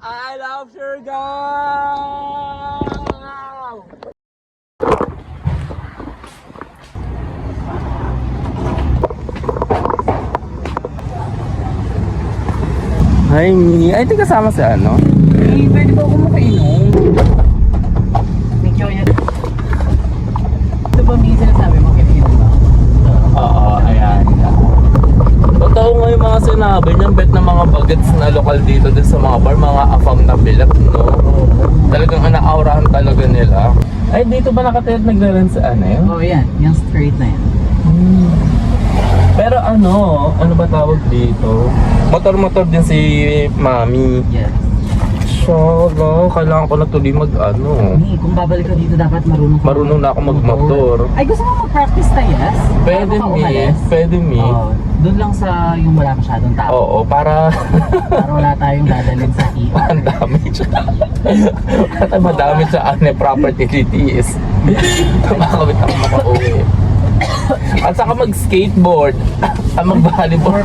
I love Surigao! Hi, Mi. Ay, di kasama sa ano? Eh, pwede ba ako makainom? Medyo yan. Ito ba may sinasabi mo kainom ba? Oo, ayan. Totoo nga yung mga sinabi niya, bet na mga bagets na lokal dito din sa mga bar, mga afam na bilap, no? Talagang ina-aurahan talaga nila. Ay, dito ba nakatayat naglalan sa ano yun? Oo, yan. Yung straight na yan. Pero ano ba tawag dito? Motor-motor din si Mami. Yes. Shala, kailangan ko na tuloy mag-ano. Hey, kung babalik ka dito, dapat Marunong na ako mag-motor. Ay, gusto mo mag-practice tayo, yes? Pwede, Mi. Oo. Doon lang sa yung wala masyadong tao. Oo, para Wala tayong dadalhin sa ER. ang dami siya. At madami sa property DTS. Makakawit ako makauwi. At saka mag-skateboard. At mag-volleyball.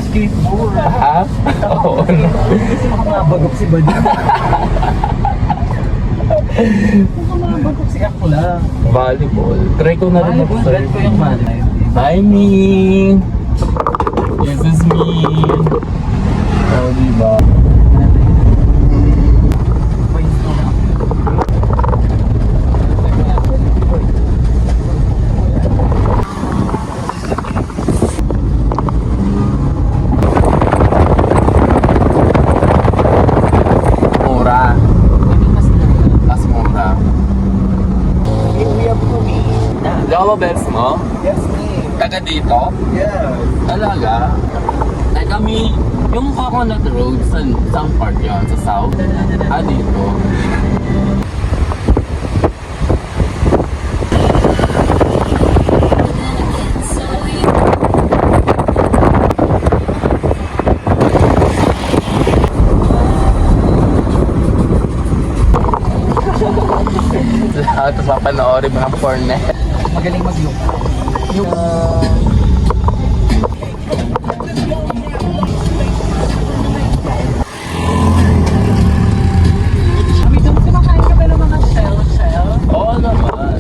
Skateboard. Ha? Oo. Kasi makamabagok si Buddy. Makamabagok si Akula. Volleyball. Try ko na rin Volleyball, mag-surf. bet ko yung volleyball. Hi, Mi! This is me. Oh, diba? Mura. Mas mura. Lolo bells mo? Yes, me. Taga dito? Yeah. Talaga? Ay kami, yung Coconut Road, saan part yun? Sa south? Ah, dito. Tapos papanoorin mo ng cornet. Magaling mag-look. Kami doon, kumakain ka ba ng mga shell? Oo naman.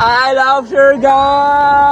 I love Surigao!